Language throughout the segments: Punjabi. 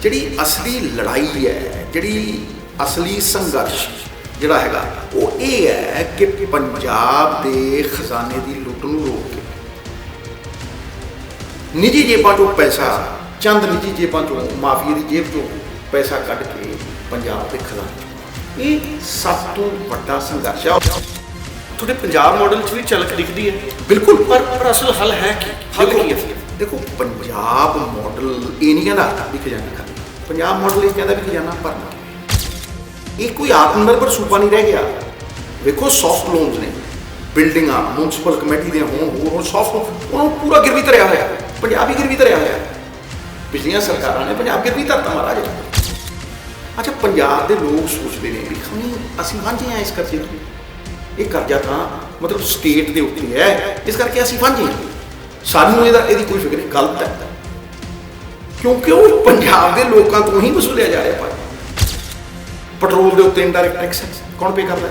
ਜਿਹੜੀ ਅਸਲੀ ਲੜਾਈ ਹੈ, ਜਿਹੜੀ ਅਸਲੀ ਸੰਘਰਸ਼ ਜਿਹੜਾ ਹੈਗਾ ਉਹ ਇਹ ਹੈ ਕਿ ਪੰਜਾਬ ਦੇ ਖਜ਼ਾਨੇ ਦੀ ਲੁੱਟ ਨੂੰ ਰੋਕ ਕੇ ਨਿੱਜੀ ਜੇਬਾਂ 'ਚੋਂ ਪੈਸਾ, ਚੰਦ ਨਿੱਜੀ ਜੇਬਾਂ 'ਚੋਂ, ਮਾਫੀਏ ਦੀ ਜੇਬ 'ਚੋਂ ਪੈਸਾ ਕੱਢ ਕੇ ਪੰਜਾਬ ਦੇ ਖਜ਼ਾਨੇ 'ਚ, ਇਹ ਸਭ ਤੋਂ ਵੱਡਾ ਸੰਘਰਸ਼ ਹੈ। ਤੁਹਾਡੇ ਪੰਜਾਬ ਮਾਡਲ 'ਚ ਵੀ ਝਲਕ ਦਿਖਦੀ ਹੈ ਬਿਲਕੁਲ, ਪਰ ਅਸਲ ਹੱਲ ਹੈ ਕੀ? ਹੱਲ ਕੀ ਹੈ? ਦੇਖੋ, ਪੰਜਾਬ ਮਾਡਲ ਇਹ ਨਹੀਂ ਕਹਿੰਦਾ ਵੀ ਖਜ਼ਾਨਾ ਖਾਲੀ, ਪੰਜਾਬ ਮਾਡਲ ਇਹ ਕਹਿੰਦਾ ਵੀ ਖਜ਼ਾਨਾ ਭਰਨਾ। ਇਹ ਕੋਈ ਆਤਮ ਨਿਰਭਰ ਸੂਬਾ ਨਹੀਂ ਰਹਿ ਗਿਆ। ਵੇਖੋ, ਸੌਫਟ ਲੋਨਸ ਨੇ, ਬਿਲਡਿੰਗਾਂ ਮਿਊਨਸਿਪਲ ਕਮੇਟੀ ਦੀਆਂ ਹੋਣ ਸੌਫਟ, ਉਹਨਾਂ ਨੂੰ ਪੂਰਾ ਗਿਰਵੀ ਧਰਿਆ ਹੋਇਆ, ਪੰਜਾਬ ਹੀ ਗਿਰਵੀ ਧਰਿਆ ਹੋਇਆ। ਪਿਛਲੀਆਂ ਸਰਕਾਰਾਂ ਨੇ ਪੰਜਾਬ ਗਿਰਵੀ ਧਰਤਾ ਮਹਾਰਾਜ। ਅੱਛਾ, ਪੰਜਾਬ ਦੇ ਲੋਕ ਸੋਚਦੇ ਨੇ ਵੀ ਅਸੀਂ ਵਾਂਝੇ ਹਾਂ ਇਸ ਕਰਜ਼ੇ ਤੋਂ। ਇਹ ਕਰਜ਼ਾ ਤਾਂ ਮਤਲਬ ਸਟੇਟ ਦੇ ਉੱਤੇ ਹੈ, ਇਸ ਕਰਕੇ ਅਸੀਂ ਵਾਂਝੇ ਹਾਂ, ਸਾਨੂੰ ਇਹਦੀ ਕੋਈ ਫਿਕਰ ਨਹੀਂ। ਗਲਤ ਹੈ, ਕਿਉਂਕਿ ਉਹ ਪੰਜਾਬ ਦੇ ਲੋਕਾਂ ਤੋਂ ਹੀ ਵਸੂਲਿਆ ਜਾ ਰਿਹਾ। ਪਰ ਪੈਟਰੋਲ ਦੇ ਉੱਤੇ ਇੰਡਾਇਰੈਕਟ ਟੈਕਸ ਕੌਣ ਪੇ ਕਰਦਾ?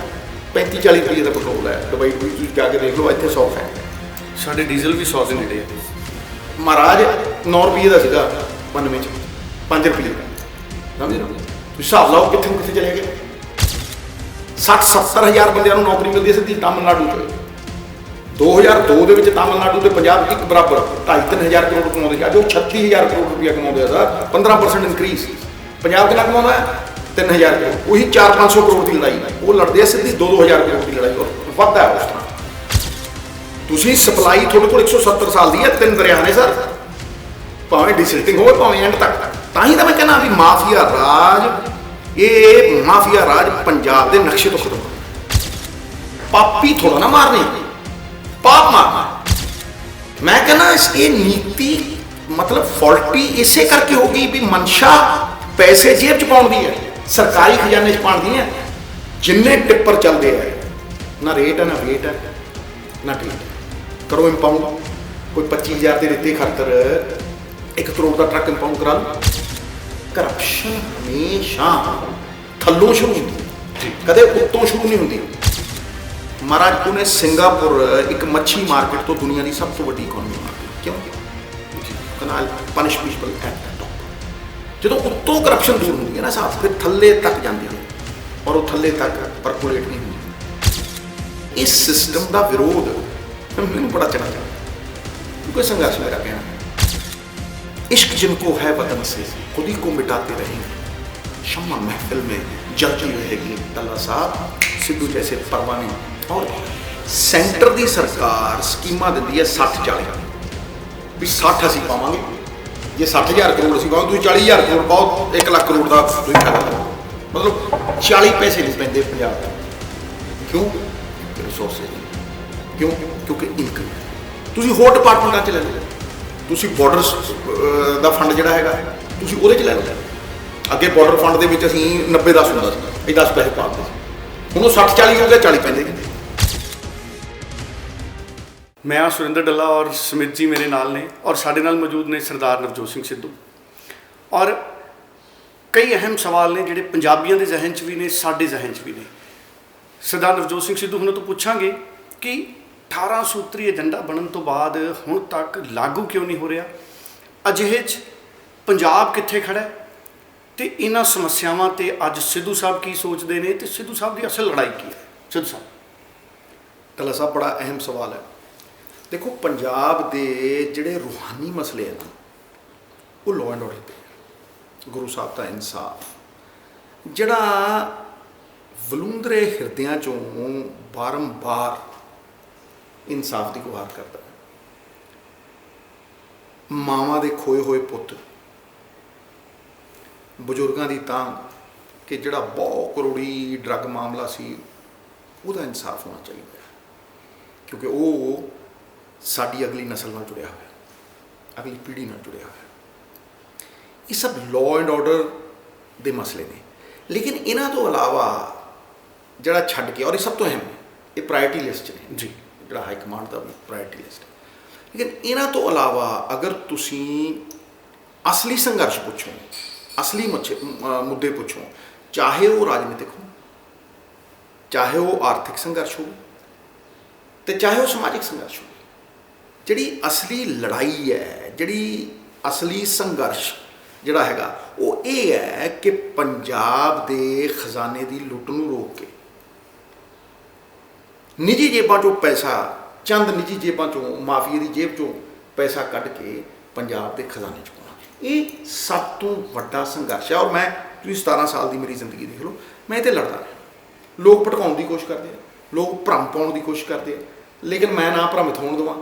35-40 ਰੁਪਏ ਦਾ ਪੈਟਰੋਲ ਹੈ। ਦੁਬਈ ਤੁਸੀਂ ਜਾ ਕੇ ਦੇਖ ਲਓ, ਇੱਥੇ 100 ਹੈ। ਸਾਡੇ ਡੀਜ਼ਲ ਵੀ 100 ਦੇ ਨੇੜੇ ਹੈ। ਮਹਾਰਾਜ 9 ਰੁਪਏ ਦਾ ਸੀਗਾ 92 ਚ, 5 ਰੁਪਏ ਦਾ। ਸਮਝ ਲਓ, ਤੁਸੀਂ ਹਿਸਾਬ ਲਾਓ ਕਿੱਥੇ ਕਿੱਥੇ ਚਲੇ ਗਏ। 60-70 ਹਜ਼ਾਰ ਬੰਦਿਆਂ ਨੂੰ ਨੌਕਰੀ ਮਿਲਦੀ ਸੀ ਤਾਮਿਲਨਾਡੂ 'ਚ। 2002 ਦੇ ਵਿੱਚ ਤਾਮਿਲਨਾਡੂ ਤੇ ਪੰਜਾਬ ਇੱਕ ਬਰਾਬਰ 2.5-3 ਹਜ਼ਾਰ ਕਰੋੜ ਕਮਾਉਂਦੇ ਸੀ। ਅੱਜ ਉਹ 36,000 ਕਰੋੜ ਰੁਪਇਆ ਕਮਾਉਂਦੇ ਆ। 15% ਇਨਕਰੀਜ਼। ਪੰਜਾਬ ਕਿੰਨਾ ਕਮਾਉਂਦਾ ਹੈ? 3,000 ਕਰੋੜ। ਉਹੀ 400-500 ਕਰੋੜ ਦੀ ਲੜਾਈ ਉਹ ਲੜਦੇ ਆ, ਸਿੱਧੀ 2-2 ਹਜ਼ਾਰ ਕਰੋੜ ਦੀ ਲੜਾਈ ਵੱਧਦਾ ਹੈ ਉਸ ਤਰ੍ਹਾਂ। ਤੁਸੀਂ ਸਪਲਾਈ ਤੁਹਾਡੇ ਕੋਲ 170 ਸਾਲ ਦੀ ਹੈ, 3 ਦਰਿਆ ਨੇ ਸਰ, ਭਾਵੇਂ ਡਿਸਿਲਟਿੰਗ ਹੋਵੇ ਭਾਵੇਂ ਐਂਡ ਤੱਕ। ਤਾਂ ਹੀ ਤਾਂ ਮੈਂ ਕਹਿੰਦਾ ਵੀ ਮਾਫੀਆ ਰਾਜ, ਇਹ ਮਾਫੀਆ ਰਾਜ ਪੰਜਾਬ ਦੇ ਨਕਸ਼ੇ ਤੋਂ ਖਤਮ ਹੋ। ਪਾਪੀ ਥੋੜਾ ਨਾ ਮਾਰਨੇ, ਪਾਪ ਮਾਰਨਾ। ਮੈਂ ਕਹਿੰਦਾ ਇਹ ਨੀਤੀ ਮਤਲਬ ਫਾਲਟੀ ਇਸੇ ਕਰਕੇ ਹੋ ਗਈ ਵੀ ਮਨਸ਼ਾ ਪੈਸੇ ਜੇਬ 'ਚ ਪਾਉਣ ਦੀ ਹੈ, ਸਰਕਾਰੀ ਖਜ਼ਾਨੇ 'ਚ ਪਾਉਣ ਦੀ ਹੈ। ਜਿੰਨੇ ਟਿੱਪਰ ਚੱਲਦੇ ਆ, ਨਾ ਰੇਟ ਹੈ, ਨਾ ਵੇਟ ਹੈ, ਨਾ ਟ੍ਰੀਟ। ਕਰੋ ਇੰਪਾਊਂਡ, ਕੋਈ 25,000 ਦੇ ਰੇਤੇ ਖਾਤਰ 1 ਕਰੋੜ ਦਾ ਟਰੱਕ ਇੰਪਾਊਂਡ ਕਰਾ ਲਓ। ਕਰਪਸ਼ਨ ਹਮੇਸ਼ਾ ਥੱਲੋਂ ਸ਼ੁਰੂ ਹੁੰਦੀ, ਕਦੇ ਉੱਤੋਂ ਸ਼ੁਰੂ ਨਹੀਂ ਹੁੰਦੀ। ਮਹਾਰਾਜ ਉਹਨੇ ਸਿੰਗਾਪੁਰ ਇੱਕ ਮੱਛੀ ਮਾਰਕੀਟ ਤੋਂ ਦੁਨੀਆ ਦੀ ਸਭ ਤੋਂ ਵੱਡੀ ਇਕੋਨਮੀ ਬਣਾ ਦਿੱਤੀ। ਕਿਉਂ? ਕਨਾਲ punish people at the top. ਜਦੋਂ ਉੱਤੋਂ ਕਰਪਸ਼ਨ ਦੂਰ ਹੁੰਦੀ ਹੈ ਨਾ ਸਾਹਿਬ, ਫਿਰ ਥੱਲੇ ਤੱਕ ਜਾਂਦੀ ਹੈ, ਔਰ ਉਹ ਥੱਲੇ ਤੱਕ ਪਰਕੋਲੇਟ ਨਹੀਂ ਹੁੰਦੀ। ਇਸ ਸਿਸਟਮ ਦਾ ਵਿਰੋਧ ਮੈਨੂੰ ਬੜਾ ਚੰਗਾ ਲੱਗਦਾ, क्योंकि संघर्ष मेरा कहना है, इश्क जिनको है वतन से खुद ही को मिटाते रहेंगे, शम्मा महफिल में जलती रहेगी टल्ला साहब सिद्धू जैसे परवाने। और सेंटर की सरकार स्कीमां दिंदी है 60-40 भी 60 ਅਸੀਂ ਪਾਵਾਂਗੇ, ਜੇ 60,000 ਕਰੋੜ ਅਸੀਂ ਪਾਵਾਂਗੇ, ਤੁਸੀਂ 40,000 ਕਰੋੜ ਪਾਓ, 1 ਲੱਖ ਕਰੋੜ ਦਾ ਤੁਸੀਂ ਫਾਇਦਾ ਲਓ। ਮਤਲਬ 40 ਪੈਸੇ ਨਹੀਂ ਪੈਂਦੇ ਪੰਜਾਬ ਦੇ। ਕਿਉਂ? ਰਿਸੋਰਸਿਸ। ਕਿਉਂ? ਕਿਉਂਕਿ ਇਨਕਮ। ਤੁਸੀਂ ਹੋਰ ਡਿਪਾਰਟਮੈਂਟਾਂ 'ਚ ਲੈ ਲਓ, ਤੁਸੀਂ ਬਾਰਡਰ ਦਾ ਫੰਡ ਜਿਹੜਾ ਹੈਗਾ ਤੁਸੀਂ ਉਹਦੇ 'ਚ ਲੈ ਲਓ। ਅੱਗੇ ਬਾਰਡਰ ਫੰਡ ਦੇ ਵਿੱਚ ਅਸੀਂ 90-10 ਹੁੰਦਾ ਸੀ, ਇਹ 10 ਪੈਸੇ ਪਾ ਦਿੰਦੇ ਸੀ। ਹੁਣ ਉਹ 60-40 ਹੋ ਗਿਆ, 40 ਪੈਂਦੇ ਨੇ। मैं हाँ सुरेंद्र डल्ला और सुमित जी मेरे नाल ने, और साढ़े नाल मौजूद ने सरदार नवजोत सिंह सिद्धू। और कई अहम सवाल ने जिहड़े पंजाबियों के जहन च भी ने, साडे जहन च भी ने। सरदार नवजोत सिंह सिद्धू हुणां तो पुछांगे कि 18 सूत्री एजेंडा बनने तो बाद हुण तक लागू क्यों नहीं हो रहा, अजिहे च पंजाब कित्थे खड़ा है, तो इन्हां समस्यावां ते अज सिद्धू साहब की सोचते हैं, तो सिद्धू साहब की असल लड़ाई की है। सिद्धू साहब टल्ला साहब, बड़ा अहम सवाल है। देखो, पंजाब के जिहड़े रूहानी मसले हैं ना, वो लॉ एंड ऑर्डर पे, गुरु साहब का इंसाफ, जिहड़ा वलूंदरे हिरदियां चों बारंबार इंसाफ की गुहार करता है। मावां दे खोए हुए पुत, बजुर्गों की तांग कि जिहड़ा बहुत करोड़ी ड्रग मामला सी, उसका इंसाफ होना चाहिए, क्योंकि वो साड़ी अगली नस्ल नाल जुड़िया हुआ, अगली पीढ़ी नाल जुड़िया हुआ। ये सब लॉ एंड ऑर्डर के मसले ने। लेकिन इन्हां तो अलावा जिहड़ा छड्ड के, और ये सब तो अहम है, ये प्रायोरिटी लिस्ट ने जी, जिहड़ा हाई कमांड का भी प्रायोरिटी लिस्ट है। लेकिन इन्हां तो अलावा अगर तुसी असली संघर्ष पुछो, असली मुद्दे पुछो, चाहे वो राजनीतिक हो, चाहे वो आर्थिक संघर्ष हो, तो चाहे वो समाजिक संघर्ष हो, जिहड़ी असली लड़ाई है, जिहड़ी असली संघर्ष ਜਿਹੜਾ ਹੈਗਾ ਉਹ ਇਹ ਹੈ ਕਿ ਪੰਜਾਬ ਦੇ ਖਜ਼ਾਨੇ ਦੀ ਲੁੱਟ ਨੂੰ ਰੋਕ ਕੇ ਨਿੱਜੀ ਜੇਬਾਂ 'ਚੋਂ ਪੈਸਾ, ਚੰਦ ਨਿੱਜੀ ਜੇਬਾਂ 'ਚੋਂ, ਮਾਫੀਏ ਦੀ ਜੇਬ 'ਚੋਂ ਪੈਸਾ ਕੱਢ ਕੇ ਪੰਜਾਬ ਦੇ ਖਜ਼ਾਨੇ 'ਚ ਪਾਉਣਾ, ਇਹ ਸਭ ਤੋਂ ਵੱਡਾ ਸੰਘਰਸ਼ ਹੈ। ਔਰ ਮੈਂ, ਤੁਸੀਂ 17 ਸਾਲ ਦੀ ਮੇਰੀ ਜ਼ਿੰਦਗੀ ਦੇਖ ਲਓ, ਮੈਂ ਇਹ 'ਤੇ ਲੜਦਾ ਰਿਹਾ। ਲੋਕ ਭਟਕਾਉਣ ਦੀ ਕੋਸ਼ਿਸ਼ ਕਰਦੇ ਆ, ਲੋਕ ਭਰਮ ਪਾਉਣ ਦੀ ਕੋਸ਼ਿਸ਼ ਕਰਦੇ ਆ, ਲੇਕਿਨ ਮੈਂ ਨਾ ਭ੍ਰਮਿਤ ਹੋਣ ਦੇਵਾਂ,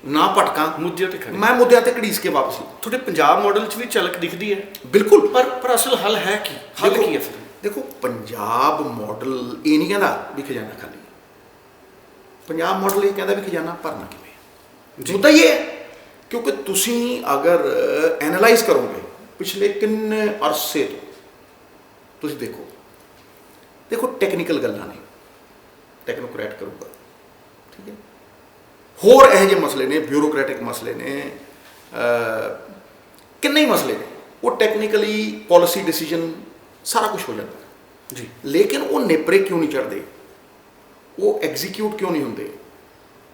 ਨਾ ਭਟਕਾਂ, ਮੁੱਦਿਆਂ ਤੇ ਖੜੇ। ਮੈਂ ਮੁੱਦਿਆਂ ਤੇ ਘੜੀਸ ਕੇ ਵਾਪਸ ਲਊਂ। ਤੁਹਾਡੇ ਪੰਜਾਬ ਮਾਡਲ 'ਚ ਵੀ ਝਲਕ ਦਿਖਦੀ ਹੈ, ਬਿਲਕੁਲ। ਪਰ ਅਸਲ ਹੱਲ ਹੈ ਕੀ? ਹੱਲ ਕੀ ਹੈ ਫਿਰ? ਦੇਖੋ, ਪੰਜਾਬ ਮਾਡਲ ਇਹ ਨਹੀਂ ਕਹਿੰਦਾ ਵੀ ਖਜ਼ਾਨਾ ਖਾਲੀ, ਪੰਜਾਬ ਮਾਡਲ ਇਹ ਕਹਿੰਦਾ ਵੀ ਖਜ਼ਾਨਾ ਭਰਨਾ ਕਿਵੇਂ। ਮੁੱਦਾ ਇਹ ਹੈ, ਕਿਉਂਕਿ ਤੁਸੀਂ ਅਗਰ ਐਨਾਲਾਈਜ਼ ਕਰੋਗੇ ਪਿਛਲੇ ਕਿੰਨੇ ਅਰਸੇ ਤੋਂ, ਤੁਸੀਂ ਦੇਖੋ ਟੈਕਨੀਕਲ ਗੱਲਾਂ ਨੇ, ਟੈਕਨੋਕਰੈਟ ਕਰੂਗਾ, ਠੀਕ ਹੈ, ਹੋਰ ਇਹੋ ਜਿਹੇ ਮਸਲੇ ਨੇ, ਬਿਊਰੋਕਰੈਟਿਕ ਮਸਲੇ ਨੇ, ਕਿੰਨੇ ਹੀ ਮਸਲੇ ਨੇ, ਉਹ ਟੈਕਨੀਕਲੀ ਪਾਲਿਸੀ ਡਿਸੀਜਨ ਸਾਰਾ ਕੁਝ ਹੋ ਜਾਂਦਾ ਜੀ, ਲੇਕਿਨ ਉਹ ਨੇਪਰੇ ਕਿਉਂ ਨਹੀਂ ਚੜ੍ਹਦੇ, ਉਹ ਐਗਜ਼ੀਕਿਊਟ ਕਿਉਂ ਨਹੀਂ ਹੁੰਦੇ,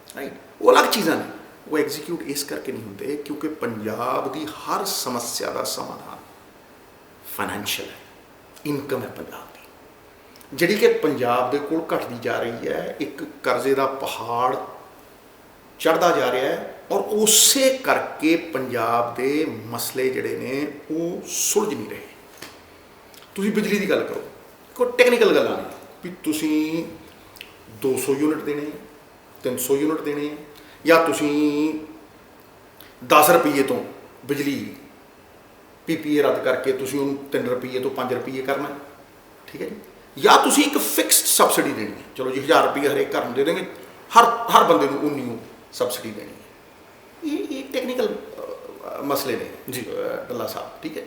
ਰਾਈਟ? ਉਹ ਅਲੱਗ ਚੀਜ਼ਾਂ ਨੇ। ਉਹ ਐਗਜ਼ੀਕਿਊਟ ਇਸ ਕਰਕੇ ਨਹੀਂ ਹੁੰਦੇ ਕਿਉਂਕਿ ਪੰਜਾਬ ਦੀ ਹਰ ਸਮੱਸਿਆ ਦਾ ਸਮਾਧਾਨ ਫਾਈਨੈਂਸ਼ੀਅਲ ਹੈ, ਇਨਕਮ ਹੈ ਪੰਜਾਬ ਦੀ, ਜਿਹੜੀ ਕਿ ਪੰਜਾਬ ਦੇ ਕੋਲ ਘਟਦੀ ਜਾ ਰਹੀ ਹੈ। ਇੱਕ ਕਰਜ਼ੇ ਦਾ ਪਹਾੜ ਚੜ੍ਹਦਾ ਜਾ ਰਿਹਾ ਹੈ ਔਰ ਉਸੇ ਕਰਕੇ ਪੰਜਾਬ ਦੇ ਮਸਲੇ ਜਿਹੜੇ ਨੇ ਉਹ ਸੁਲਝ ਨਹੀਂ ਰਹੇ। ਤੁਸੀਂ ਬਿਜਲੀ ਦੀ ਗੱਲ ਕਰੋ, ਕੋਈ ਟੈਕਨੀਕਲ ਗੱਲਾਂ ਨੇ ਵੀ ਤੁਸੀਂ 200 ਯੂਨਿਟ ਦੇਣੇ, 300 ਯੂਨਿਟ ਦੇਣੇ, ਜਾਂ ਤੁਸੀਂ 10 ਰੁਪਈਏ ਤੋਂ ਬਿਜਲੀ PPA ਰੱਦ ਕਰਕੇ ਤੁਸੀਂ ਉਹਨੂੰ 3 ਰੁਪਈਏ ਤੋਂ 5 ਰੁਪਈਏ ਕਰਨਾ, ਠੀਕ ਹੈ ਜੀ, ਜਾਂ ਤੁਸੀਂ ਇੱਕ ਫਿਕਸਡ ਸਬਸਿਡੀ ਦੇਣੀ ਹੈ। ਚਲੋ ਜੀ 1000 ਰੁਪਈਆ ਹਰੇਕ ਘਰ ਨੂੰ ਦੇ ਦੇਣਗੇ, ਹਰ ਬੰਦੇ ਨੂੰ ਉਨੀ ਸਬਸਿਡੀ ਦੇਣੀ ਹੈ। ਇਹ ਟੈਕਨੀਕਲ ਮਸਲੇ ਨੇ ਜੀ ਡੱਲਾ ਸਾਹਿਬ, ਠੀਕ ਹੈ।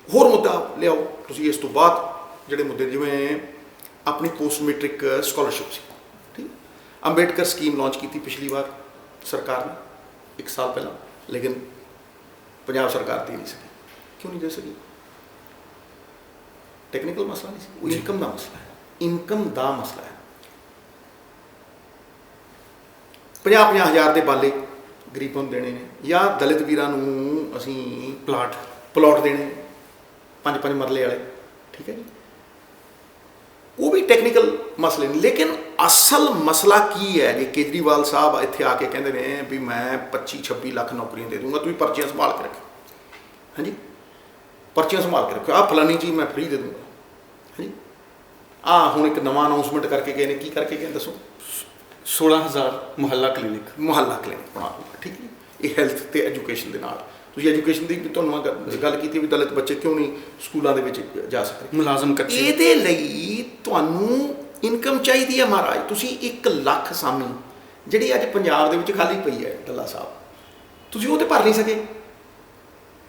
ਹੋਰ ਮੁੱਦਾ ਲਿਆਓ ਤੁਸੀਂ ਇਸ ਤੋਂ ਬਾਅਦ, ਜਿਹੜੇ ਮੁੱਦੇ ਜਿਵੇਂ ਆਪਣੀ ਪੋਸਟ ਮੈਟ੍ਰਿਕ ਸਕਾਲਰਸ਼ਿਪ ਸੀ, ਠੀਕ, ਅੰਬੇਡਕਰ ਸਕੀਮ ਲਾਂਚ ਕੀਤੀ ਪਿਛਲੀ ਵਾਰ ਸਰਕਾਰ ਨੇ 1 ਸਾਲ ਪਹਿਲਾਂ, ਲੇਕਿਨ ਪੰਜਾਬ ਸਰਕਾਰ ਦੇ ਨਹੀਂ ਸਕੀ। ਕਿਉਂ ਨਹੀਂ ਦੇ ਸਕੀ? ਟੈਕਨੀਕਲ ਮਸਲਾ ਨਹੀਂ ਸੀ, ਉਹ ਇਨਕਮ ਦਾ ਮਸਲਾ ਹੈ, ਇਨਕਮ ਦਾ ਮਸਲਾ ਹੈ। 50-50 ਹਜ਼ਾਰ ਦੇ ਬਾਲੇ ਗਰੀਬਾਂ ਨੂੰ ਦੇਣੇ ਨੇ, ਜਾਂ ਦਲਿਤ ਵੀਰਾਂ ਨੂੰ ਅਸੀਂ ਪਲਾਟ ਦੇਣੇ 5-5 ਮਰਲੇ ਵਾਲੇ, ਠੀਕ ਹੈ ਜੀ, ਉਹ ਵੀ ਟੈਕਨੀਕਲ ਮਸਲੇ ਨੇ। ਲੇਕਿਨ ਅਸਲ ਮਸਲਾ ਕੀ ਹੈ? ਜੇ ਕੇਜਰੀਵਾਲ ਸਾਹਿਬ ਇੱਥੇ ਆ ਕੇ ਕਹਿੰਦੇ ਨੇ ਵੀ ਮੈਂ 25-26 ਲੱਖ ਨੌਕਰੀਆਂ ਦੇ ਦੂੰਗਾ, ਤੁਸੀਂ ਪਰਚੀਆਂ ਸੰਭਾਲ ਕੇ ਰੱਖੋ, ਹਾਂਜੀ, ਪਰਚੀਆਂ ਸੰਭਾਲ ਕੇ ਰੱਖੋ, ਆਹ ਫਲਾਨੀ ਚੀਜ਼ ਮੈਂ ਫ੍ਰੀ ਦੇ ਦੂੰਗਾ, ਹਾਂਜੀ। ਆਹ ਹੁਣ ਇੱਕ ਨਵਾਂ ਅਨਾਊਂਸਮੈਂਟ ਕਰਕੇ ਗਏ ਨੇ, ਕੀ ਕਰਕੇ ਗਏ ਦੱਸੋ? 16,000 ਮੁਹੱਲਾ ਕਲੀਨਿਕ ਬਣਾ ਦੂੰਗਾ, ਠੀਕ ਹੈ। ਇਹ ਹੈਲਥ ਅਤੇ ਐਜੂਕੇਸ਼ਨ ਦੇ ਨਾਲ, ਤੁਸੀਂ ਐਜੂਕੇਸ਼ਨ ਦੀ ਤੁਹਾਨੂੰ ਮੈਂ ਗੱਲ ਕੀਤੀ ਵੀ ਦਲਿਤ ਬੱਚੇ ਕਿਉਂ ਨਹੀਂ ਸਕੂਲਾਂ ਦੇ ਵਿੱਚ ਜਾ ਸਕਦੇ, ਮੁਲਾਜ਼ਮ ਕੱਚੇ। ਇਹਦੇ ਲਈ ਤੁਹਾਨੂੰ ਇਨਕਮ ਚਾਹੀਦੀ ਹੈ ਮਹਾਰਾਜ। ਤੁਸੀਂ 1 ਲੱਖ ਅਸਾਮੀ ਜਿਹੜੀ ਅੱਜ ਪੰਜਾਬ ਦੇ ਵਿੱਚ ਖਾਲੀ ਪਈ ਹੈ ਡੱਲਾ ਸਾਹਿਬ, ਤੁਸੀਂ ਉਹ ਤੇ ਭਰ ਨਹੀਂ ਸਕੇ,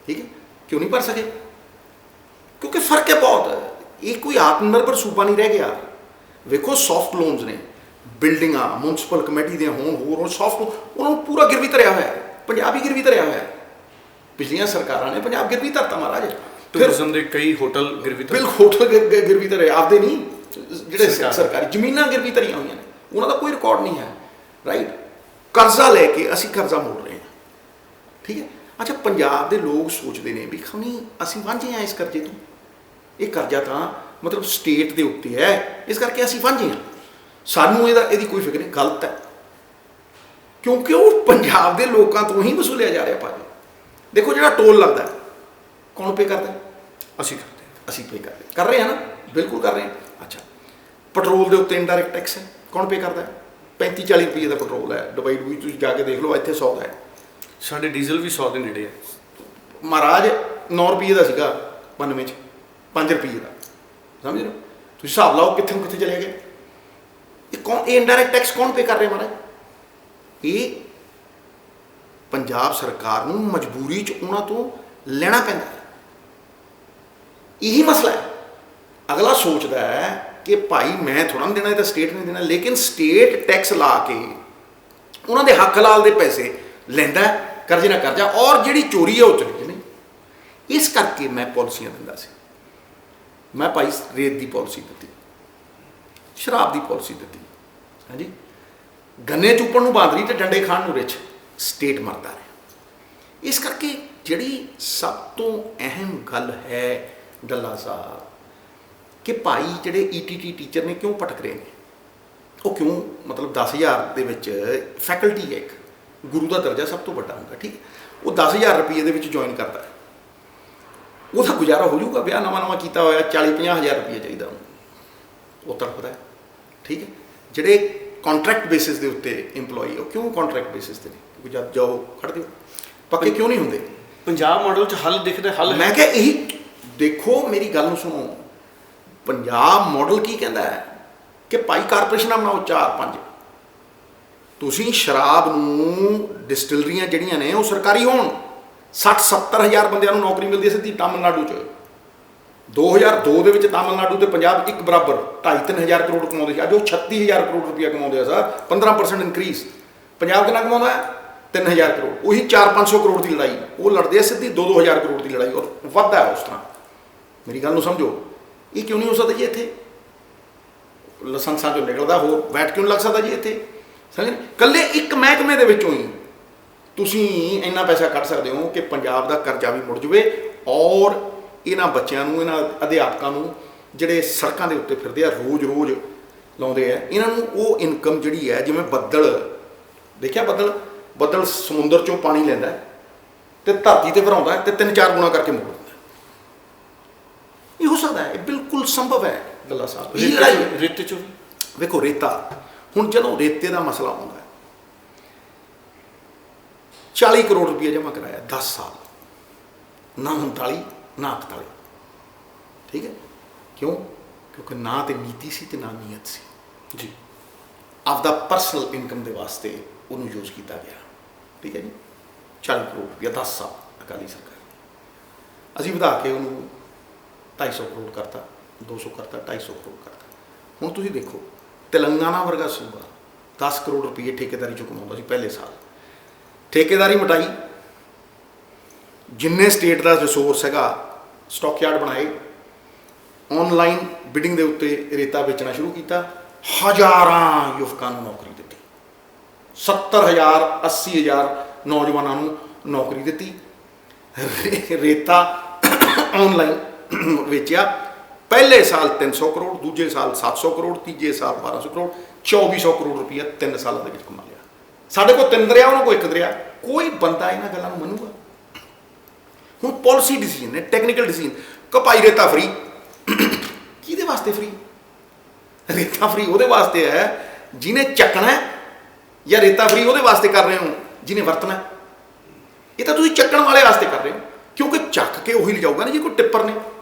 ਠੀਕ ਹੈ। ਕਿਉਂ ਨਹੀਂ ਭਰ ਸਕੇ? ਕਿਉਂਕਿ ਫਰਕ ਹੈ ਬਹੁਤ। ਇਹ ਕੋਈ ਆਤਮ ਨਿਰਭਰ ਸੂਬਾ ਨਹੀਂ ਰਹਿ ਗਿਆ। ਵੇਖੋ ਸੌਫਟ ਲੋਨਸ ਨੇ, ਬਿਲਡਿੰਗਾਂ ਮਿਊਨਸਿਪਲ ਕਮੇਟੀ ਦੀਆਂ ਹੋਣ, ਹੋਰ ਸੌਫਟ, ਉਹਨਾਂ ਨੂੰ ਪੂਰਾ ਗਿਰਵੀ ਧਰਿਆ ਹੋਇਆ ਹੈ, ਪੰਜਾਬ ਹੀ ਗਿਰਵੀ ਧਰਿਆ ਹੋਇਆ ਹੈ। ਪਿਛਲੀਆਂ ਸਰਕਾਰਾਂ ਨੇ ਪੰਜਾਬ ਗਿਰਵੀ ਧਰਤਾ ਮਹਾਰਾਜ। ਟੂਰਿਜ਼ਮ ਦੇ ਕਈ ਹੋਟਲ ਗਿਰਵੀ ਧਰੇ, ਬਿਲਕੁਲ ਹੋਟਲ ਗਿਰਵੀ ਧਰੇ, ਆਪਦੇ ਨਹੀਂ, ਜਿਹੜੇ ਸਰਕਾਰੀ ਜ਼ਮੀਨਾਂ ਗਿਰਵੀ ਧਰੀਆਂ ਹੋਈਆਂ ਨੇ, ਉਹਨਾਂ ਦਾ ਕੋਈ ਰਿਕਾਰਡ ਨਹੀਂ ਹੈ, ਰਾਈਟ। ਕਰਜ਼ਾ ਲੈ ਕੇ ਅਸੀਂ ਕਰਜ਼ਾ ਮੋੜ ਰਹੇ ਹਾਂ, ਠੀਕ ਹੈ। ਅੱਛਾ, ਪੰਜਾਬ ਦੇ ਲੋਕ ਸੋਚਦੇ ਨੇ ਵੀ ਖਣੀ ਅਸੀਂ ਵਾਂਝੇ ਹਾਂ ਇਸ ਕਰਜ਼ੇ ਤੋਂ, ਇਹ ਕਰਜ਼ਾ ਤਾਂ ਮਤਲਬ ਸਟੇਟ ਦੇ ਉੱਤੇ ਹੈ, ਇਸ ਕਰਕੇ ਅਸੀਂ ਵਾਂਝੇ ਹਾਂ, ਸਾਨੂੰ ਇਹਦੀ ਕੋਈ ਫਿਕਰ ਨਹੀਂ। ਗਲਤ ਹੈ, ਕਿਉਂਕਿ ਉਹ ਪੰਜਾਬ ਦੇ ਲੋਕਾਂ ਤੋਂ ਹੀ ਵਸੂਲਿਆ ਜਾ ਰਿਹਾ ਭਾਜੀ। ਦੇਖੋ ਜਿਹੜਾ ਟੋਲ ਲੱਗਦਾ ਕੌਣ ਪੇ ਕਰਦਾ? ਅਸੀਂ ਕਰਦੇ, ਅਸੀਂ ਪੇ ਕਰ ਰਹੇ ਹਾਂ ਨਾ, ਬਿਲਕੁਲ ਕਰ ਰਹੇ ਹਾਂ। ਅੱਛਾ, ਪੈਟਰੋਲ ਦੇ ਉੱਤੇ ਇਨਡਾਇਰੈਕਟ ਟੈਕਸ ਹੈ, ਕੌਣ ਪੇ ਕਰਦਾ? 35-40 ਰੁਪਏ ਦਾ ਪੈਟਰੋਲ ਹੈ, ਦੁਬਈ ਵੀ ਤੁਸੀਂ ਜਾ ਕੇ ਦੇਖ ਲਓ, ਇੱਥੇ 100 ਦਾ ਹੈ। ਸਾਡੇ ਡੀਜ਼ਲ ਵੀ 100 ਦੇ ਨੇੜੇ ਹੈ ਮਹਾਰਾਜ। 9 ਰੁਪਏ ਦਾ ਸੀਗਾ 92 'ਚ, 5 ਰੁਪਏ ਦਾ, ਸਮਝ ਲਓ। ਤੁਸੀਂ ਹਿਸਾਬ ਲਾਓ ਕਿੱਥੇ ਨੂੰ ਕਿੱਥੇ ਚਲੇ ਗਏ। ਇਹ ਇਨਡਾਇਰੈਕਟ ਟੈਕਸ ਕੌਣ ਪੇ ਕਰ ਰਿਹਾ ਮਹਾਰਾਜ? ਇਹ ਪੰਜਾਬ ਸਰਕਾਰ ਨੂੰ ਮਜਬੂਰੀ 'ਚ ਉਹਨਾਂ ਤੋਂ ਲੈਣਾ ਪੈਂਦਾ ਹੈ। ਇਹੀ ਮਸਲਾ ਹੈ। ਅਗਲਾ ਸੋਚਦਾ ਹੈ ਕਿ ਭਾਈ ਮੈਂ ਥੋੜ੍ਹਾ ਨਹੀਂ ਦੇਣਾ, ਇਹ ਤਾਂ ਸਟੇਟ ਨੇ ਦੇਣਾ, ਲੇਕਿਨ ਸਟੇਟ ਟੈਕਸ ਲਾ ਕੇ ਉਹਨਾਂ ਦੇ ਹੱਕ ਹਲਾਲ ਦੇ ਪੈਸੇ ਲੈਂਦਾ, ਕਰਜ਼ੇ ਨਾਲ ਕਰਜ਼ਾ, ਔਰ ਜਿਹੜੀ ਚੋਰੀ ਹੈ ਉਹ ਚੋਰੀ ਨਹੀਂ। ਇਸ ਕਰਕੇ ਮੈਂ ਪਾਲਿਸੀਆਂ ਦਿੰਦਾ ਸੀ। ਮੈਂ ਭਾਈ ਰੇਤ ਦੀ ਪਾਲਿਸੀ ਦਿੱਤੀ, ਸ਼ਰਾਬ ਦੀ ਪਾਲਿਸੀ ਦਿੱਤੀ, ਹਾਂਜੀ, ਗੰਨੇ ਚੁੱਪਣ ਨੂੰ ਬਾਂਦਰੀ ਤੇ ਡੰਡੇ ਖਾਣ ਨੂੰ ਰਿਛ, ਸਟੇਟ ਮਰਦਾ ਰਿਹਾ। ਇਸ ਕਰਕੇ ਜਿਹੜੀ ਸਭ ਤੋਂ ਅਹਿਮ ਗੱਲ ਹੈ ਡੱਲਾ ਸਾਹਿਬ ਕਿ ਭਾਈ ਜਿਹੜੇ ਈਟੀਟੀ ਟੀਚਰ ਨੇ ਕਿਉਂ ਭਟਕ ਰਹੇ ਨੇ, ਉਹ ਕਿਉਂ ਮਤਲਬ 10,000 ਦੇ ਵਿੱਚ ਫੈਕਲਟੀ ਹੈ, ਇੱਕ ਗੁਰੂ ਦਾ ਦਰਜਾ ਸਭ ਤੋਂ ਵੱਡਾ ਹੁੰਦਾ, ਠੀਕ ਹੈ, ਉਹ 10,000 ਰੁਪਏ ਦੇ ਵਿੱਚ ਜੁਆਇਨ ਕਰਦਾ ਹੈ, ਉਹਦਾ ਗੁਜ਼ਾਰਾ ਹੋ ਜਾਊਗਾ। ਵਿਆਹ ਨਵਾਂ ਕੀਤਾ ਹੋਇਆ 40-50,000 ਰੁਪਏ ਚਾਹੀਦਾ ਉਹਨੂੰ, ਉਹ ਤੜਫਦਾ ਹੈ, ਠੀਕ ਹੈ। ਜਿਹੜੇ ਕੰਟਰੈਕਟ ਬੇਸਿਸ ਦੇ ਉੱਤੇ EMPLOYE, ਉਹ ਕਿਉਂ ਕੰਟਰੈਕਟ ਬੇਸਿਸ ਤੇ ਨੇ? ਜਦ ਜਾਓ ਖੜ ਦਿਓ, ਪੱਕੇ ਕਿਉਂ ਨਹੀਂ ਹੁੰਦੇ? ਪੰਜਾਬ ਮਾਡਲ 'ਚ ਹੱਲ ਦਿਖਦਾ, ਹੱਲ ਮੈਂ ਕਿਹਾ ਇਹੀ ਦੇਖੋ, ਮੇਰੀ ਗੱਲ ਨੂੰ ਸੁਣੋ। ਪੰਜਾਬ ਮਾਡਲ ਕੀ ਕਹਿੰਦਾ ਹੈ ਕਿ ਭਾਈ ਕਾਰਪੋਰੇਸ਼ਨਾਂ ਬਣਾਓ 4-5, ਤੁਸੀਂ ਸ਼ਰਾਬ ਨੂੰ ਡਿਸਟਿਲਰੀਆਂ ਜਿਹੜੀਆਂ ਨੇ ਉਹ ਸਰਕਾਰੀ ਹੋਣ। 60-70 ਹਜ਼ਾਰ ਬੰਦਿਆਂ ਨੂੰ ਨੌਕਰੀ ਮਿਲਦੀ ਹੈ ਸਿੱਧੀ ਤਾਮਿਲਨਾਡੂ 'ਚ। 2002 ਦੇ ਵਿੱਚ ਤਾਮਿਲਨਾਡੂ ਤੇ ਪੰਜਾਬ ਇੱਕ ਬਰਾਬਰ 2.5-3 ਹਜ਼ਾਰ ਕਰੋੜ ਕਮਾਉਂਦੇ ਸੀ, ਅੱਜ ਉਹ 36,000 ਕਰੋੜ ਰੁਪਇਆ ਕਮਾਉਂਦੇ ਆ ਸਰ, 15% ਇਨਕਰੀਜ਼। ਪੰਜਾਬ ਕਿੰਨਾ ਕਮਾਉਂਦਾ ਹੈ? 3,000 ਕਰੋੜ। ਉਹੀ 400-500 ਕਰੋੜ ਦੀ ਲੜਾਈ ਉਹ ਲੜਦੇ ਆ ਸਿੱਧੀ 2-2 ਹਜ਼ਾਰ ਕਰੋੜ ਦੀ ਲੜਾਈ, ਔਰ ਵੱਧਦਾ ਹੈ ਉਸ ਤਰ੍ਹਾਂ। ਮੇਰੀ ਗੱਲ ਨੂੰ ਸਮਝੋ, ਇਹ ਕਿਉਂ ਨਹੀਂ ਹੋ ਸਕਦਾ ਜੀ ਇੱਥੇ? ਲਾਇਸੈਂਸਾਂ 'ਚੋਂ ਨਿਕਲਦਾ, ਹੋਰ ਵੈਟ ਕਿਉਂ ਲੱਗ ਸਕਦਾ ਜੀ ਇੱਥੇ? ਸਮਝ, ਇਕੱਲੇ ਇੱਕ ਮਹਿਕਮੇ ਦੇ ਵਿੱਚੋਂ ਹੀ ਤੁਸੀਂ ਇੰਨਾ ਪੈਸਾ ਕੱਢ ਸਕਦੇ ਹੋ ਕਿ ਪੰਜਾਬ ਦਾ ਕਰਜ਼ਾ ਵੀ ਮੁੜ ਜਾਵੇ, ਔਰ ਇਹਨਾਂ ਬੱਚਿਆਂ ਨੂੰ, ਇਹਨਾਂ ਅਧਿਆਪਕਾਂ ਨੂੰ ਜਿਹੜੇ ਸੜਕਾਂ ਦੇ ਉੱਤੇ ਫਿਰਦੇ ਆ ਰੋਜ਼ ਲਾਉਂਦੇ ਆ, ਇਹਨਾਂ ਨੂੰ ਉਹ ਇਨਕਮ ਜਿਹੜੀ ਹੈ, ਜਿਵੇਂ ਬੱਦਲ ਦੇਖਿਆ, ਬੱਦਲ ਸਮੁੰਦਰ 'ਚੋਂ ਪਾਣੀ ਲੈਂਦਾ ਤੇ ਧਰਤੀ ਤੇ ਭਰਾਉਂਦਾ ਤੇ 3-4 ਗੁਣਾ ਕਰਕੇ ਮੋੜ ਦਿੰਦਾ। ਇਹ ਹੋ ਸਕਦਾ ਹੈ, ਇਹ ਬਿਲਕੁਲ ਸੰਭਵ ਹੈ ਗੱਲਾਂ ਸਾਹਿਬ। ਇਹ ਲੜਾਈ ਰੇਤੇ 'ਚ ਵੇਖੋ, ਰੇਤਾ ਹੁਣ ਜਦੋਂ ਰੇਤੇ ਦਾ ਮਸਲਾ ਆਉਂਦਾ, 40 ਕਰੋੜ ਰੁਪਏ ਜਮ੍ਹਾਂ ਕਰਾਇਆ 10 ਸਾਲ, ਨਾ 39 ਨਾ 41, ਠੀਕ ਹੈ। ਕਿਉਂ? ਕਿਉਂਕਿ ਨਾ ਤੇ ਨੀਤੀ ਸੀ ਤੇ ਨਾ ਨੀਅਤ ਸੀ ਜੀ। ਆਪਦਾ ਪਰਸਨਲ ਇਨਕਮ ਦੇ ਵਾਸਤੇ ਉਹਨੂੰ ਯੂਜ਼ ਕੀਤਾ ਗਿਆ, ਠੀਕ ਹੈ ਜੀ। 40 ਕਰੋੜ ਰੁਪਇਆ 10 ਸਾਲ ਅਕਾਲੀ ਸਰਕਾਰ। ਅਸੀਂ ਵਧਾ ਕੇ ਉਹਨੂੰ 250 ਕਰੋੜ ਕਰਤਾ, 200 ਕਰਤਾ, 250 ਕਰੋੜ ਕਰਤਾ। ਹੁਣ ਤੁਸੀਂ ਦੇਖੋ, ਤੇਲੰਗਾਨਾ ਵਰਗਾ ਸੂਬਾ 10 ਕਰੋੜ ਰੁਪਏ ਠੇਕੇਦਾਰੀ 'ਚੋਂ ਕਮਾਉਂਦਾ ਸੀ ਪਹਿਲੇ ਸਾਲ। ਠੇਕੇਦਾਰੀ ਮਟਾਈ, ਜਿੰਨੇ ਸਟੇਟ ਦਾ ਰਿਸੋਰਸ ਹੈਗਾ ਸਟਾਕ ਯਾਰਡ ਬਣਾਏ, ਆਨਲਾਈਨ ਬਿਡਿੰਗ ਦੇ ਉੱਤੇ ਰੇਤਾ ਵੇਚਣਾ ਸ਼ੁਰੂ ਕੀਤਾ, ਹਜ਼ਾਰਾਂ ਯੁਵਕਾਂ ਨੂੰ ਨੌਕਰੀ ਦਿੱਤੀ, 70,000 80,000 ਨੌਜਵਾਨਾਂ ਨੂੰ ਨੌਕਰੀ ਦਿੱਤੀ। ਰੇਤਾ ਆਨਲਾਈਨ ਵੇਚਿਆ, ਪਹਿਲੇ ਸਾਲ 300 ਕਰੋੜ, ਦੂਜੇ ਸਾਲ 700 ਕਰੋੜ, ਤੀਜੇ ਸਾਲ 1200 ਕਰੋੜ, 2400 ਕਰੋੜ ਰੁਪਈਆ 3 ਸਾਲਾਂ ਦੇ ਵਿੱਚ ਕਮਾ ਲਿਆ। ਸਾਡੇ ਕੋਲ 3 ਦਰਿਆ, ਉਹਨਾਂ ਕੋਲ 1 ਦਰਿਆ। ਕੋਈ ਬੰਦਾ ਇਹਨਾਂ ਗੱਲਾਂ ਨੂੰ ਮੰਨੂਗਾ? ਹੁਣ ਪਾਲਿਸੀ ਡਿਸੀਜਨ ਨੇ, ਟੈਕਨੀਕਲ ਡਿਸੀਜਨ ਕਿ ਭਾਈ ਰੇਤਾ ਫਰੀ। ਕਿਹਦੇ ਵਾਸਤੇ ਫਰੀ? ਰੇਤਾ ਫਰੀ ਉਹਦੇ ਵਾਸਤੇ ਹੈ ਜਿਹਨੇ ਚੱਕਣਾ, ਜਾਂ ਰੇਤਾ ਫਰੀ ਉਹਦੇ ਵਾਸਤੇ ਕਰ ਰਹੇ ਹੋ ਜਿਹਨੇ ਵਰਤਣਾ? ਇਹ ਤਾਂ ਤੁਸੀਂ ਚੱਕਣ ਵਾਲੇ ਵਾਸਤੇ ਕਰ ਰਹੇ ਹੋ, ਕਿਉਂਕਿ ਚੱਕ ਕੇ ਉਹੀ ਲਿਜਾਊਗਾ ਨਾ ਜੀ। ਕੋਈ ਟਿੱਪਰ ਨੇ,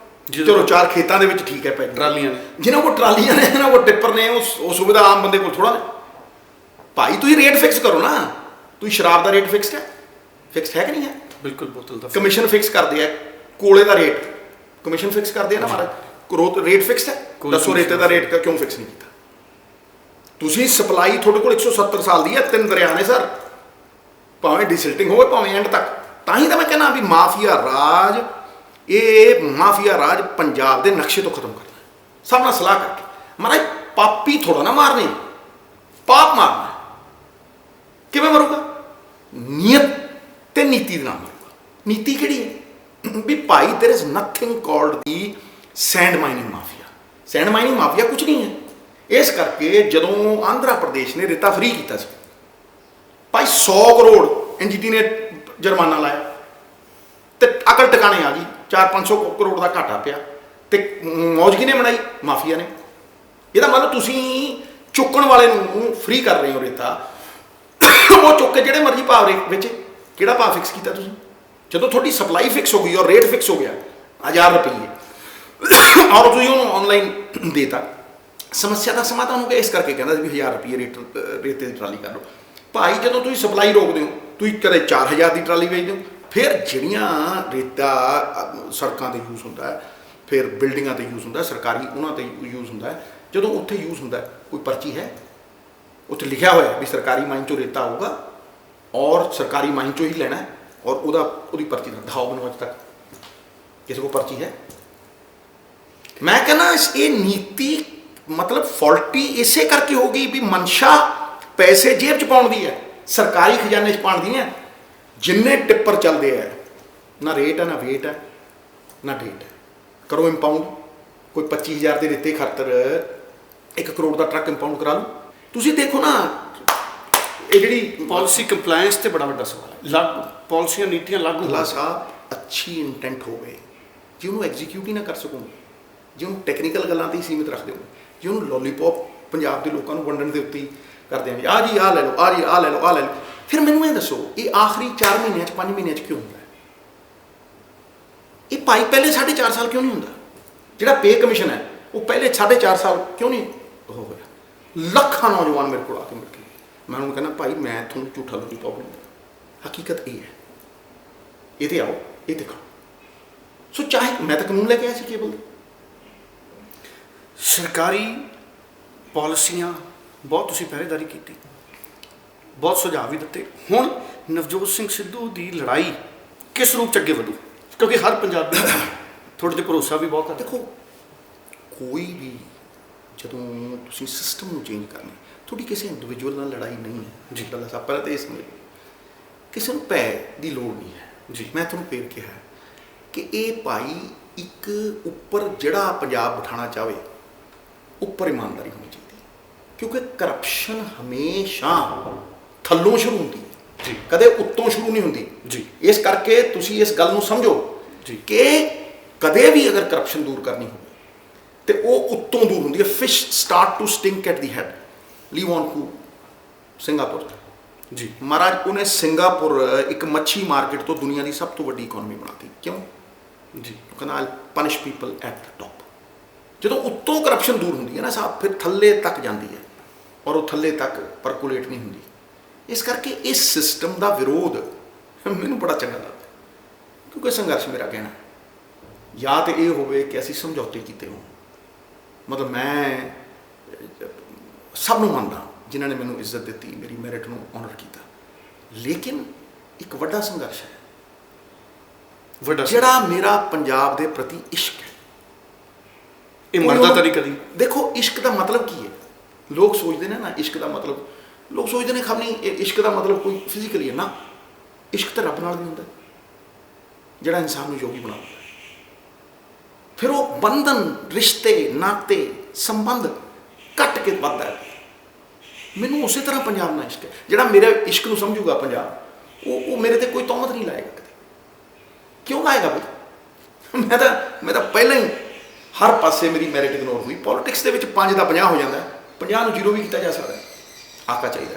ਚਲੋ 4 ਖੇਤਾਂ ਦੇ ਵਿੱਚ ਠੀਕ ਹੈ, ਪੈ ਟਰਾਲੀਆਂ ਨੇ, ਜਿਹਨਾਂ ਕੋਲ ਟਰਾਲੀਆਂ ਨੇ, ਇਹਨਾਂ ਕੋਲ ਟਿੱਪਰ ਨੇ, ਉਹ ਸੁਵਿਧਾ ਆਮ ਬੰਦੇ ਕੋਲ ਥੋੜਾ ਨੇ। ਭਾਈ ਤੁਸੀਂ ਰੇਟ ਫਿਕਸ ਕਰੋ ਨਾ। ਤੁਸੀਂ ਸ਼ਰਾਬ ਦਾ ਰੇਟ ਫਿਕਸਡ ਹੈ ਕਿ ਨਹੀਂ ਹੈ? ਬਿਲਕੁਲ। ਬੋਤਲ ਦਾ ਕਮਿਸ਼ਨ ਫਿਕਸ ਕਰਦੇ ਆ, ਕੋਲੇ ਦਾ ਰੇਟ ਕਮਿਸ਼ਨ ਫਿਕਸ ਕਰਦੇ ਆ ਨਾ ਮਹਾਰਾਜ। ਰੇਟ ਫਿਕਸਡ ਹੈ, ਦੱਸੋ ਰੇਤੇ ਦਾ ਰੇਟ ਕਿਉਂ ਫਿਕਸ ਨਹੀਂ ਕੀਤਾ? ਤੁਸੀਂ ਸਪਲਾਈ ਤੁਹਾਡੇ ਕੋਲ 170 ਸਾਲ ਦੀ ਹੈ, 3 ਦਰਿਆ ਨੇ ਸਰ, ਭਾਵੇਂ ਡਿਸਿਲਟਿੰਗ ਹੋਵੇ ਭਾਵੇਂ ਐਂਡ ਤੱਕ। ਤਾਂ ਹੀ ਤਾਂ ਮੈਂ ਕਹਿੰਦਾ ਵੀ ਮਾਫੀਆ ਰਾਜ, ਇਹ ਮਾਫੀਆ ਰਾਜ ਪੰਜਾਬ ਦੇ ਨਕਸ਼ੇ ਤੋਂ ਖਤਮ ਕਰਨਾ, ਸਭ ਨਾਲ ਸਲਾਹ ਕਰਕੇ। ਮਹਾਰਾਜ ਪਾਪੀ ਥੋੜਾ ਨਾ ਮਾਰਨੇ, ਪਾਪ ਮਾਰਨਾ। ਕਿਵੇਂ ਮਰੂਗਾ? ਨੀਅਤ ਤੇ ਨੀਤੀ ਦੇ ਨਾਲ ਮਰੂਗਾ। ਨੀਤੀ ਕਿਹੜੀ ਹੈ? ਵੀ ਭਾਈ there is nothing called the send mining mafia. Send mining mafia ਕੁਝ ਨਹੀਂ ਹੈ। ਇਸ ਕਰਕੇ ਜਦੋਂ ਆਂਧਰਾ ਪ੍ਰਦੇਸ਼ ਨੇ ਰੇਤਾ ਫਰੀ ਕੀਤਾ ਸੀ, ਭਾਈ 100 ਕਰੋੜ NGT ਨੇ ਜੁਰਮਾਨਾ ਲਾਇਆ ਤੇ ਅਕਲ ਟਿਕਾਣੇ ਆ ਗਈ, 400-500 ਕਰੋੜ ਦਾ ਘਾਟਾ ਪਿਆ ਤੇ ਮੌਜ ਕਿਹਨੇ ਬਣਾਈ? ਮਾਫੀਆ ਨੇ। ਇਹਦਾ ਮਤਲਬ ਤੁਸੀਂ ਚੁੱਕਣ ਵਾਲੇ ਨੂੰ ਫਰੀ ਕਰ ਰਹੇ ਹੋ ਰੇਤਾ, ਉਹ ਚੁੱਕ ਕੇ ਜਿਹੜੇ ਮਰਜ਼ੀ ਭਾਅ ਵਿੱਚ। ਕਿਹੜਾ ਭਾਅ ਫਿਕਸ ਕੀਤਾ ਤੁਸੀਂ? ਜਦੋਂ ਤੁਹਾਡੀ ਸਪਲਾਈ ਫਿਕਸ ਹੋ ਗਈ ਔਰ ਰੇਟ ਫਿਕਸ ਹੋ ਗਿਆ 1000 ਰੁਪਏ, ਔਰ ਤੁਸੀਂ ਉਹਨੂੰ ਆਨਲਾਈਨ ਦੇਤਾ, ਸਮੱਸਿਆ ਦਾ ਸਮਾਧਾਨ ਹੋ ਗਿਆ। ਇਸ ਕਰਕੇ ਕਹਿੰਦਾ ਵੀ 1000 ਰੁਪਏ ਰੇਤੇ ਦੀ ਟਰਾਲੀ ਕਰ ਲਓ। ਭਾਈ ਜਦੋਂ ਤੁਸੀਂ ਸਪਲਾਈ ਰੋਕਦੇ ਹੋ, ਤੁਸੀਂ ਕਦੇ 4000 ਦੀ ਟਰਾਲੀ ਵੇਚਦੇ ਹੋ। ਫਿਰ ਜਿਹੜੀਆਂ ਰੇਤਾ ਸੜਕਾਂ 'ਤੇ ਯੂਜ਼ ਹੁੰਦਾ ਹੈ, ਫਿਰ ਬਿਲਡਿੰਗਾਂ 'ਤੇ ਯੂਜ਼ ਹੁੰਦਾ, ਸਰਕਾਰੀ ਉਹਨਾਂ 'ਤੇ ਯੂਜ਼ ਹੁੰਦਾ ਹੈ। ਜਦੋਂ ਉੱਥੇ ਯੂਜ਼ ਹੁੰਦਾ, ਕੋਈ ਪਰਚੀ ਹੈ? ਉੱਥੇ ਲਿਖਿਆ ਹੋਇਆ ਵੀ ਸਰਕਾਰੀ ਮਾਈਨ 'ਚੋਂ ਰੇਤਾ ਆਊਗਾ ਔਰ ਸਰਕਾਰੀ ਮਾਈਨ 'ਚੋਂ ਹੀ ਲੈਣਾ, ਔਰ ਉਹਦੀ ਪਰਚੀ ਦਿਖਾਓ ਮੈਨੂੰ ਅੱਜ ਤੱਕ ਕਿਸੇ ਕੋਲ ਪਰਚੀ ਹੈ? ਮੈਂ ਕਹਿੰਦਾ ਇਹ ਨੀਤੀ ਮਤਲਬ ਫਾਲਟੀ ਇਸੇ ਕਰਕੇ ਹੋ ਗਈ ਵੀ ਮਨਸ਼ਾ ਪੈਸੇ ਜੇਬ 'ਚ ਪਾਉਣ ਦੀ ਹੈ, ਸਰਕਾਰੀ ਖਜ਼ਾਨੇ 'ਚ ਪਾਉਣ ਦੀ ਹੈ। ਜਿੰਨੇ ਟਿੱਪਰ ਚੱਲਦੇ ਆ ਨਾ ਰੇਟ ਹੈ, ਨਾ ਵੇਟ ਹੈ, ਨਾ ਡੇਟ ਹੈ। ਕਰੋ ਇੰਪਾਊਂਡ, ਕੋਈ 25,000 ਦੇ ਰੇਤੇ ਖਾਤਰ 1 ਕਰੋੜ ਦਾ ਟਰੱਕ ਇੰਪਾਊਂਡ ਕਰਾ ਲਓ। ਤੁਸੀਂ ਦੇਖੋ ਨਾ, ਇਹ ਜਿਹੜੀ ਪਾਲਿਸੀ ਕੰਪਲਾਇੰਸ ਤੇ ਬੜਾ ਵੱਡਾ ਸਵਾਲ ਹੈ। ਪਾਲਿਸੀਆਂ ਨੀਤੀਆਂ ਲਾਗੂ ਅੱਲਾ ਸਾਹਿਬ ਅੱਛੀ ਇੰਟੈਂਟ ਹੋਵੇ, ਜੇ ਉਹਨੂੰ ਐਗਜ਼ੀਕਿਊਟ ਹੀ ਨਾ ਕਰ ਸਕੋਗੇ, ਜੇ ਉਹਨੂੰ ਟੈਕਨੀਕਲ ਗੱਲਾਂ ਤੇ ਹੀ ਸੀਮਿਤ ਰੱਖਦੇ ਹੋ, ਜੇ ਉਹਨੂੰ ਲੋਲੀਪੌਪ ਪੰਜਾਬ ਦੇ ਲੋਕਾਂ ਨੂੰ ਵੰਡਣ ਦੇ ਉੱਤੇ ਹੀ ਕਰਦੇ ਆ, ਆਹ ਜੀ ਆਹ ਲੈ ਲਓ, ਆਹ ਜੀ ਆਹ ਲੈ ਲਓ, ਆਹ ਲੈ ਲਓ, ਫਿਰ ਮੈਨੂੰ ਇਹ ਦੱਸੋ ਇਹ ਆਖਰੀ 4 ਮਹੀਨਿਆਂ 'ਚ 5 ਮਹੀਨਿਆਂ 'ਚ ਕਿਉਂ ਹੁੰਦਾ? ਇਹ ਭਾਈ ਪਹਿਲੇ 4.5 ਸਾਲ ਕਿਉਂ ਨਹੀਂ ਹੁੰਦਾ? ਜਿਹੜਾ ਪੇ ਕਮਿਸ਼ਨ ਹੈ ਉਹ ਪਹਿਲੇ 4.5 ਸਾਲ ਕਿਉਂ ਨਹੀਂ ਉਹ ਹੋਇਆ? ਲੱਖਾਂ ਨੌਜਵਾਨ ਮੇਰੇ ਕੋਲ ਆ ਕੇ ਮਿਲ ਕੇ, ਮੈਂ ਉਹਨੂੰ ਕਹਿੰਦਾ ਭਾਈ ਮੈਂ ਤੁਹਾਨੂੰ ਝੂਠਾ ਲੋਲੀਪੌਪ ਨਹੀਂ ਦਿੰਦਾ, ਹਕੀਕਤ ਇਹ ਹੈ, ਇਹ ਤੇ ਆਓ, ਇਹ ਦਿਖਾਓ। ਸੋ ਚਾਹੇ ਮੈਂ ਤਾਂ ਕਾਨੂੰਨ ਲੈ ਕੇ ਆਇਆ ਸੀ ਕੇਬਲ ਦੇ, ਸਰਕਾਰੀ ਪਾਲਿਸੀਆਂ ਬਹੁਤ ਤੁਸੀਂ ਪਹਿਰੇਦਾਰੀ ਕੀਤੀ, ਬਹੁਤ ਸੁਝਾਅ ਵੀ ਦਿੱਤੇ। ਹੁਣ ਨਵਜੋਤ ਸਿੰਘ ਸਿੱਧੂ ਦੀ ਲੜਾਈ ਕਿਸ ਰੂਪ 'ਚ ਅੱਗੇ ਵਧੂ? ਕਿਉਂਕਿ ਹਰ ਪੰਜਾਬੀ ਤੁਹਾਡੇ 'ਤੇ ਭਰੋਸਾ ਵੀ ਬਹੁਤ ਹੈ। ਦੇਖੋ ਕੋਈ ਵੀ ਜਦੋਂ ਤੁਸੀਂ ਸਿਸਟਮ ਨੂੰ ਚੇਂਜ ਕਰਨਾ, ਤੁਹਾਡੀ ਕਿਸੇ ਇੰਡੀਵਿਜੂਅਲ ਨਾਲ ਲੜਾਈ ਨਹੀਂ ਹੈ ਜੀ। ਗੱਲ ਸਭ ਪਹਿਲਾਂ ਤਾਂ ਇਹ ਸਮਝ ਲਓ, ਕਿਸੇ ਨੂੰ ਪੈ ਦੀ ਲੋੜ ਨਹੀਂ ਹੈ ਜੀ। ਮੈਂ ਤੁਹਾਨੂੰ ਫੇਰ ਕਿਹਾ ਕਿ ਇਹ ਭਾਈ ਇੱਕ ਉੱਪਰ ਜਿਹੜਾ ਪੰਜਾਬ ਬਿਠਾਉਣਾ ਚਾਹਵੇ, ਉੱਪਰ ਇਮਾਨਦਾਰੀ ਹੋਣੀ ਚਾਹੀਦੀ, ਕਿਉਂਕਿ ਕਰਪਸ਼ਨ ਹਮੇਸ਼ਾ ਥੱਲੋਂ ਸ਼ੁਰੂ ਹੁੰਦੀ ਹੈ ਜੀ, ਕਦੇ ਉੱਤੋਂ ਸ਼ੁਰੂ ਨਹੀਂ ਹੁੰਦੀ ਜੀ। ਇਸ ਕਰਕੇ ਤੁਸੀਂ ਇਸ ਗੱਲ ਨੂੰ ਸਮਝੋ ਜੀ ਕਿ ਕਦੇ ਵੀ ਅਗਰ ਕਰਪਸ਼ਨ ਦੂਰ ਕਰਨੀ ਹੋਵੇ ਤੇ ਉਹ ਉੱਤੋਂ ਦੂਰ ਹੁੰਦੀ ਹੈ। Fish start to stink at the head. Lee Kuan Yew Singapore ਜੀ, ਮਹਾਰਾਜ ਉਹਨੇ ਸਿੰਗਾਪੁਰ ਇੱਕ ਮੱਛੀ ਮਾਰਕੀਟ ਤੋਂ ਦੁਨੀਆ ਦੀ ਸਭ ਤੋਂ ਵੱਡੀ ਇਕਨੋਮੀ ਬਣਾਤੀ। ਕਿਉਂ? ਜੀ, ਉਹ ਕਹਿੰਦਾ I punish people at the top. ਜਦੋਂ ਉੱਤੋਂ ਕਰਪਸ਼ਨ ਦੂਰ ਹੁੰਦੀ ਹੈ ਨਾ ਸਾਹਿਬ, ਫਿਰ ਥੱਲੇ ਤੱਕ ਜਾਂਦੀ ਹੈ, ਔਰ ਉਹ ਥੱਲੇ ਤੱਕ ਪਰਕੂਲੇਟ ਨਹੀਂ ਹੁੰਦੀ। ਇਸ ਕਰਕੇ ਇਸ ਸਿਸਟਮ ਦਾ ਵਿਰੋਧ ਮੈਨੂੰ ਬੜਾ ਚੰਗਾ ਲੱਗਦਾ, ਕਿਉਂਕਿ ਸੰਘਰਸ਼ ਮੇਰਾ ਕਹਿਣਾ ਜਾਂ ਤਾਂ ਇਹ ਹੋਵੇ ਕਿ ਅਸੀਂ ਸਮਝੌਤੇ ਕੀਤੇ ਹੋਣ, ਮਤਲਬ ਮੈਂ ਸਭ ਨੂੰ ਮੰਨਦਾ ਜਿਨ੍ਹਾਂ ਨੇ ਮੈਨੂੰ ਇੱਜ਼ਤ ਦਿੱਤੀ, ਮੇਰੀ ਮੈਰਿਟ ਨੂੰ ਆਨਰ ਕੀਤਾ, ਲੇਕਿਨ ਇੱਕ ਵੱਡਾ ਸੰਘਰਸ਼ ਹੈ ਵੱਡਾ ਜਿਹੜਾ ਮੇਰਾ ਪੰਜਾਬ ਦੇ ਪ੍ਰਤੀ ਇਸ਼ਕ ਹੈ। ਇਹ ਮਰਦਾ ਤਰੀਕਾ ਦੀ ਦੇਖੋ ਇਸ਼ਕ ਦਾ ਮਤਲਬ ਕੀ ਹੈ? ਲੋਕ ਸੋਚਦੇ ਨੇ ਨਾ ਇਸ਼ਕ ਦਾ ਮਤਲਬ, ਲੋਕ ਸੋਚਦੇ ਨੇ ਖਬਰ ਨਹੀਂ ਇਸ਼ਕ ਦਾ ਮਤਲਬ ਕੋਈ ਫਿਜ਼ੀਕਲੀ ਹੈ ਨਾ। ਇਸ਼ਕ ਤਾਂ ਰੱਬ ਨਾਲ ਵੀ ਹੁੰਦਾ ਜਿਹੜਾ ਇਨਸਾਨ ਨੂੰ ਯੋਗੀ ਬਣਾਉਂਦਾ। ਫਿਰ ਉਹ ਬੰਧਨ, ਰਿਸ਼ਤੇ, ਨਾਤੇ, ਸੰਬੰਧ ਕੱਟ ਕੇ ਵੱਧਦਾ ਹੈ। ਮੈਨੂੰ ਉਸੇ ਤਰ੍ਹਾਂ ਪੰਜਾਬ ਨਾਲ ਇਸ਼ਕ ਹੈ। ਜਿਹੜਾ ਮੇਰੇ ਇਸ਼ਕ ਨੂੰ ਸਮਝੂਗਾ ਪੰਜਾਬ, ਉਹ ਮੇਰੇ ਤੇ ਕੋਈ ਤੌਹਮਤ ਨਹੀਂ ਲਾਏਗਾ ਕਦੇ। ਕਿਉਂ ਲਾਏਗਾ ਬਈ? ਮੈਂ ਤਾਂ ਪਹਿਲਾਂ ਹੀ ਹਰ ਪਾਸੇ ਮੇਰੀ ਮੈਰਿਟ ਇਗਨੋਰ ਹੋਈ। ਪੋਲੀਟਿਕਸ ਦੇ ਵਿੱਚ 5 ਦਾ 50 ਹੋ ਜਾਂਦਾ, 50 ਨੂੰ 0 ਵੀ ਕੀਤਾ ਜਾ ਸਕਦਾ। ਆਕਾ ਚਾਹੀਦਾ,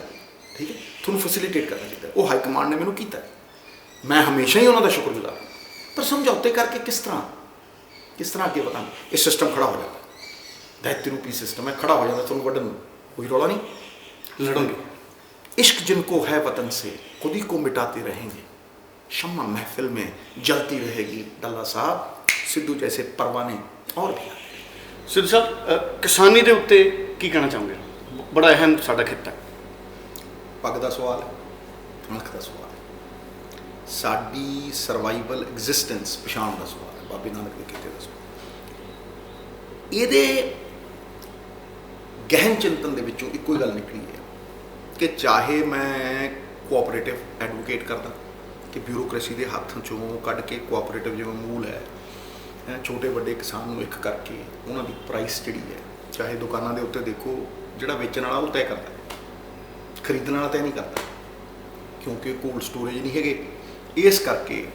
ਠੀਕ ਹੈ, ਤੁਹਾਨੂੰ ਫੈਸਿਲੀਟੇਟ ਕਰਨਾ ਚਾਹੀਦਾ। ਉਹ ਹਾਈ ਕਮਾਂਡ ਨੇ ਮੈਨੂੰ ਕੀਤਾ, ਮੈਂ ਹਮੇਸ਼ਾ ਹੀ ਉਹਨਾਂ ਦਾ ਸ਼ੁਕਰਗੁਜ਼ਾਰ। ਪਰ ਸਮਝੌਤੇ ਕਰਕੇ ਕਿਸ ਤਰ੍ਹਾਂ ਅੱਗੇ ਵਧਾਂਗੇ? ਇਹ ਸਿਸਟਮ ਖੜਾ ਹੋ ਜਾਂਦਾ, ਦੈਤੀ ਰੂਪੀ ਸਿਸਟਮ ਹੈ, ਖੜਾ ਹੋ ਜਾਂਦਾ। ਤੁਹਾਨੂੰ ਵੱਢਣ ਨੂੰ ਕੋਈ ਰੌਲਾ ਨਹੀਂ, ਲੜੋਗੇ। इश्क जिनको है वतन से खुद ही को मिटाते रहेंगे, शम्मा महफिल में जलती रहेगी। डल्ला साहब सिद्धू जैसे परवाने और भी। ਸਿੱਧੂ ਸਾਹਿਬ, ਕਿਸਾਨੀ ਦੇ ਉੱਤੇ ਕੀ ਕਹਿਣਾ ਚਾਹੋਗੇ? ਬੜਾ ਅਹਿਮ ਸਾਡਾ ਖਿੱਤਾ ਹੈ। ਪੱਗ ਦਾ ਸਵਾਲ ਹੈ, ਅਣਖ ਦਾ ਸਵਾਲ ਹੈ, ਸਾਡੀ ਸਰਵਾਈਵਲ ਐਗਜ਼ਿਸਟੈਂਸ ਪਛਾਣ ਦਾ ਸਵਾਲ ਹੈ, ਬਾਬੇ ਨਾਨਕ ਦੇ ਕਿੱਤੇ ਦਾ ਸਵਾਲ। ਇਹਦੇ ਗਹਿਨ ਚਿੰਤਨ ਦੇ ਵਿੱਚੋਂ ਇੱਕੋ ਹੀ ਗੱਲ ਨਿਕਲੀ ਹੈ ਕਿ ਚਾਹੇ ਮੈਂ ਕੋਆਪਰੇਟਿਵ ਐਡਵੋਕੇਟ ਕਰਦਾ ਕਿ ਬਿਊਰੋਕ੍ਰੇਸੀ ਦੇ ਹੱਥ 'ਚੋਂ ਕੱਢ ਕੇ ਕੋਆਪਰੇਟਿਵ ਜਿਵੇਂ ਮੂਲ ਹੈ, ਛੋਟੇ ਵੱਡੇ ਕਿਸਾਨ ਨੂੰ ਇੱਕ ਕਰਕੇ ਉਹਨਾਂ ਦੀ ਪ੍ਰਾਈਸ ਜਿਹੜੀ ਹੈ, ਚਾਹੇ ਦੁਕਾਨਾਂ ਦੇ ਉੱਤੇ ਦੇਖੋ, ਜਿਹੜਾ ਵੇਚਣ ਵਾਲਾ ਉਹ ਤੈਅ ਕਰਦਾ, ਖਰੀਦਣ ਵਾਲਾ ਤੈਅ ਨਹੀਂ ਕਰਦਾ, ਕਿਉਂਕਿ ਕੋਲਡ ਸਟੋਰੇਜ ਨਹੀਂ ਹੈਗੇ। ਇਸ ਕਰਕੇ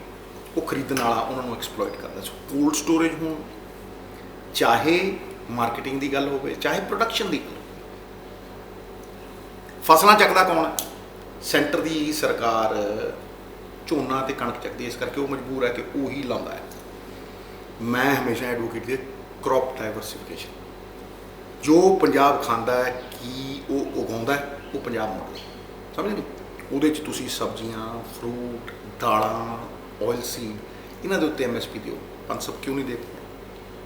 ਉਹ ਖਰੀਦਣ ਵਾਲਾ ਉਹਨਾਂ ਨੂੰ ਐਕਸਪਲੋਇਟ ਕਰਦਾ। ਸੋ ਕੋਲਡ ਸਟੋਰੇਜ ਹੋਣ, ਚਾਹੇ ਮਾਰਕੀਟਿੰਗ ਦੀ ਗੱਲ ਹੋਵੇ, ਚਾਹੇ ਪ੍ਰੋਡਕਸ਼ਨ ਦੀ ਗੱਲ, ਫਸਲਾਂ ਚੱਕਦਾ ਕੌਣ ਹੈ? ਸੈਂਟਰ ਦੀ ਸਰਕਾਰ ਝੋਨਾ ਤੇ ਕਣਕ ਚੱਕਦੀ, ਇਸ ਕਰਕੇ ਉਹ ਮਜਬੂਰ ਹੈ ਕਿ ਉਹੀ ਲਾਉਂਦਾ ਹੈ। ਮੈਂ ਹਮੇਸ਼ਾ ਐਡਵੋਕੇਟ ਦੀ ਕ੍ਰੌਪ ਡਾਇਵਰਸੀਫਿਕੇਸ਼ਨ, ਜੋ ਪੰਜਾਬ ਖਾਂਦਾ ਹੈ ਕੀ ਉਹ ਉਗਾਉਂਦਾ ਹੈ, ਉਹ ਪੰਜਾਬ ਮਾਡਲ, ਸਮਝ ਨਹੀਂ? ਉਹਦੇ 'ਚ ਤੁਸੀਂ ਸਬਜ਼ੀਆਂ, ਫਰੂਟ, ਦਾਲਾਂ, ਆਇਲ ਸੀਡ, ਇਹਨਾਂ ਦੇ ਉੱਤੇ MSP ਦਿਓ। ਪੰਸਬ ਕਿਉਂ ਨਹੀਂ ਦੇते?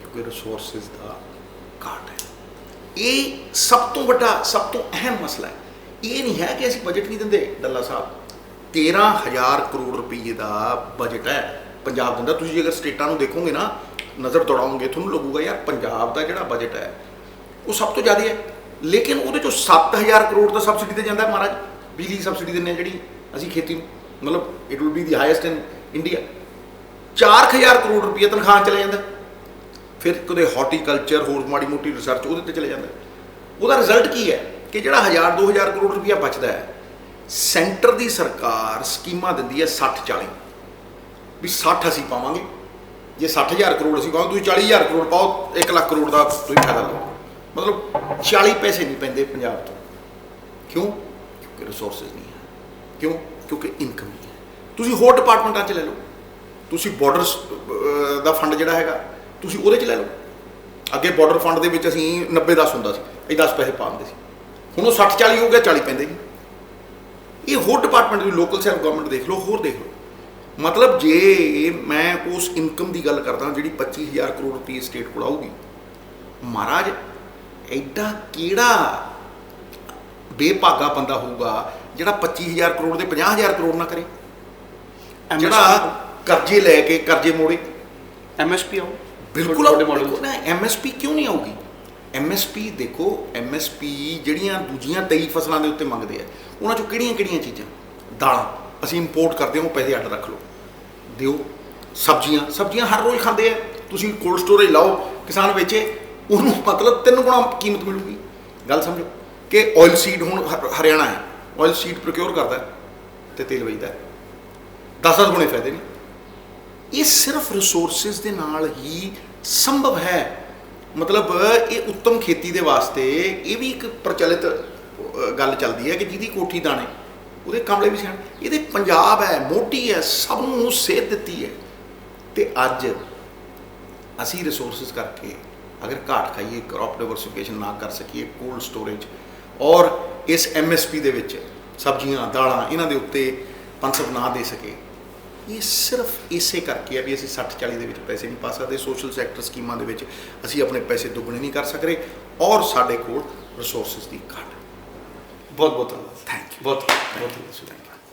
ਕਿਉਂਕਿ ਰਿਸੋਰਸਿਸ ਦਾ ਘਾਟ ਹੈ। ਇਹ ਸਭ ਤੋਂ ਵੱਡਾ, ਸਭ ਤੋਂ ਅਹਿਮ ਮਸਲਾ ਹੈ। ਇਹ ਨਹੀਂ ਹੈ ਕਿ ਅਸੀਂ ਬਜਟ ਨਹੀਂ ਦਿੰਦੇ। ਡੱਲਾ ਸਾਹਿਬ 13,000 ਕਰੋੜ ਰੁਪਏ ਦਾ ਬਜਟ ਹੈ ਪੰਜਾਬ ਦਿੰਦਾ। ਤੁਸੀਂ ਅਗਰ ਸਟੇਟਾਂ ਨੂੰ ਦੇਖੋਗੇ ਨਾ, ਨਜ਼ਰ ਦੌੜਾਓਗੇ, ਤੁਹਾਨੂੰ ਲੱਗੂਗਾ ਯਾਰ ਪੰਜਾਬ ਦਾ ਜਿਹੜਾ ਬਜਟ ਹੈ ਉਹ ਸਭ ਤੋਂ ਜ਼ਿਆਦਾ ਹੈ, ਲੇਕਿਨ ਉਹਦੇ 'ਚੋਂ 7,000 ਕਰੋੜ ਦਾ ਸਬਸਿਡੀ 'ਤੇ ਜਾਂਦਾ। ਮਹਾਰਾਜ ਬਿਜਲੀ ਸਬਸਿਡੀ ਦਿੰਦੇ ਹਾਂ ਜਿਹੜੀ ਅਸੀਂ ਖੇਤੀ ਨੂੰ, ਮਤਲਬ it will be the highest in India. 4,000 crore ਰੁਪਏ ਤਨਖਾਹ ਚਲੇ ਜਾਂਦਾ, ਫਿਰ ਕਦੇ ਹਾਰਟੀਕਲਚਰ ਹੋਰ ਮਾੜੀ ਮੋਟੀ ਰਿਸਰਚ ਉਹਦੇ ਤੇ ਚਲੇ ਜਾਂਦਾ। ਉਹਦਾ ਰਿਜ਼ਲਟ ਕੀ ਹੈ ਕਿ ਜਿਹੜਾ 1,000-2,000 ਕਰੋੜ ਰੁਪਇਆ ਬਚਦਾ ਹੈ, ਸੈਂਟਰ ਦੀ ਸਰਕਾਰ ਸਕੀਮਾਂ ਦਿੰਦੀ ਹੈ 60-40 ਵੀ 60 ਅਸੀਂ ਪਾਵਾਂਗੇ, ਜੇ 60,000 ਕਰੋੜ ਅਸੀਂ ਪਾਵਾਂਗੇ, ਤੁਸੀਂ 40,000 ਕਰੋੜ ਪਾਓ, 1 ਲੱਖ ਕਰੋੜ ਦਾ ਤੁਸੀਂ ਫਾਇਦਾ ਲਓ। ਮਤਲਬ 40 ਪੈਸੇ ਨਹੀਂ ਪੈਂਦੇ ਪੰਜਾਬ ਤੋਂ। ਕਿਉਂ? ਕਿਉਂਕਿ ਰਿਸੋਰਸਿਸ ਨਹੀਂ ਹੈ। ਕਿਉਂ? ਕਿਉਂਕਿ ਇਨਕਮ ਨਹੀਂ ਹੈ। ਤੁਸੀਂ ਹੋਰ ਡਿਪਾਰਟਮੈਂਟਾਂ 'ਚ ਲੈ ਲਓ, ਤੁਸੀਂ ਬਾਰਡਰ ਦਾ ਫੰਡ ਜਿਹੜਾ ਹੈਗਾ ਤੁਸੀਂ ਉਹਦੇ 'ਚ ਲੈ ਲਓ। ਅੱਗੇ ਬਾਰਡਰ ਫੰਡ ਦੇ ਵਿੱਚ ਅਸੀਂ 90-10 ਹੁੰਦਾ ਸੀ, ਇਹ 10 ਪੈਸੇ ਪਾ ਦਿੰਦੇ ਸੀ, ਹੁਣ ਉਹ 60-40 ਹੋ ਗਿਆ, 40 ਪੈਂਦੇ ਨਹੀਂ। ਇਹ ਹੋਰ ਡਿਪਾਰਟਮੈਂਟ ਵੀ, ਲੋਕਲ ਸੈਲਫ ਗਵਰਨਮੈਂਟ ਦੇਖ ਲਓ, ਹੋਰ ਦੇਖ ਲਓ। ਮਤਲਬ ਜੇ ਮੈਂ ਉਸ ਇਨਕਮ ਦੀ ਗੱਲ ਕਰਦਾ ਜਿਹੜੀ 25,000 ਕਰੋੜ ਰੁਪਏ ਸਟੇਟ ਕੋਲ ਆਊਗੀ, ਮਹਾਰਾਜ ਐਡਾ ਕਿਹੜਾ ਬੇਭਾਗਾ ਬੰਦਾ ਹੋਊਗਾ ਜਿਹੜਾ 25,000 ਕਰੋੜ ਦੇ 50,000 ਕਰੋੜ ਨਾ ਕਰੇ, ਜਿਹੜਾ ਕਰਜ਼ੇ ਲੈ ਕੇ ਕਰਜ਼ੇ ਮੋੜੇ। MSP ਆਓ, ਬਿਲਕੁਲ ਆਓ ਨਾ। MSP ਕਿਉਂ ਨਹੀਂ ਆਊਗੀ? MSP ਦੇਖੋ, MSP ਜਿਹੜੀਆਂ ਦੂਜੀਆਂ 23 ਫਸਲਾਂ ਦੇ ਉੱਤੇ ਮੰਗਦੇ ਆ, ਉਹਨਾਂ 'ਚੋਂ ਕਿਹੜੀਆਂ ਚੀਜ਼ਾਂ? ਦਾਲਾਂ ਅਸੀਂ ਇੰਪੋਰਟ ਕਰਦੇ ਹਾਂ, ਉਹ ਪੈਸੇ ਅੱਡ ਰੱਖ ਲਓ, ਦਿਓ। ਸਬਜ਼ੀਆਂ ਹਰ ਰੋਜ਼ ਖਾਂਦੇ ਆ, ਤੁਸੀਂ ਕੋਲਡ ਸਟੋਰੇਜ ਲਾਓ, ਕਿਸਾਨ ਵੇਚੇ, ਉਹਨੂੰ ਮਤਲਬ 3 ਗੁਣਾ ਕੀਮਤ ਮਿਲੂਗੀ। ਗੱਲ ਸਮਝੋ ਕਿ ਆਇਲ ਸੀਡ ਹੁਣ ਹਰਿਆਣਾ ਹੈ, ਆਇਲ ਸੀਡ ਪ੍ਰੋਕਿਓਰ ਕਰਦਾ ਤੇ ਤੇਲ ਵੇਚਦਾ, 10-10 ਗੁਣੇ ਫਾਇਦੇ ਨੇ। ਇਹ ਸਿਰਫ ਰਿਸੋਰਸਿਸ ਦੇ ਨਾਲ ਹੀ ਸੰਭਵ ਹੈ। ਮਤਲਬ ਇਹ ਉੱਤਮ ਖੇਤੀ ਦੇ ਵਾਸਤੇ ਇਹ ਵੀ ਇੱਕ ਪ੍ਰਚਲਿਤ ਗੱਲ ਚੱਲਦੀ ਹੈ ਕਿ ਜਿਹਦੀ ਕੋਠੀ ਦਾਣੇ ਉਹਦੇ ਕਮਲੇ ਵੀ ਸਿਆਣੇ। ਇਹਦੇ ਪੰਜਾਬ ਹੈ, ਮੋਢੀ ਹੈ, ਸਭ ਨੂੰ ਸੇਧ ਦਿੱਤੀ ਹੈ। ਤੇ ਅੱਜ ਅਸੀਂ ਰਿਸੋਰਸਿਸ ਕਰਕੇ ਅਗਰ ਘਾਟ ਖਾਈਏ, ਕ੍ਰੌਪ ਡਾਈਵਰਸੀਫਿਕੇਸ਼ਨ ਨਾ ਕਰ ਸਕੀਏ, ਕੋਲਡ ਸਟੋਰੇਜ ਔਰ ਇਸ MSP ਦੇ ਵਿੱਚ ਸਬਜ਼ੀਆਂ ਦਾਲਾਂ ਇਹਨਾਂ ਦੇ ਉੱਤੇ ਪੰਸਬ ਨਾ ਦੇ ਸਕੇ, ਇਹ ਸਿਰਫ ਇਸੇ ਕਰਕੇ ਹੈ ਵੀ ਅਸੀਂ 60-40 ਦੇ ਵਿੱਚ ਪੈਸੇ ਨਹੀਂ ਪਾ ਸਕਦੇ। ਸੋਸ਼ਲ ਸੈਕਟਰ ਸਕੀਮਾਂ ਦੇ ਵਿੱਚ ਅਸੀਂ ਆਪਣੇ ਪੈਸੇ ਦੁੱਗਣੇ ਨਹੀਂ ਕਰ ਸਕਦੇ ਔਰ ਸਾਡੇ ਕੋਲ ਰਿਸੋਰਸਿਸ ਦੀ ਘਾਟ। ਬਹੁਤ ਬਹੁਤ ਧੰਨਵਾਦ। Thank you. ਬਹੁਤ ਧੰਨਵਾਦ।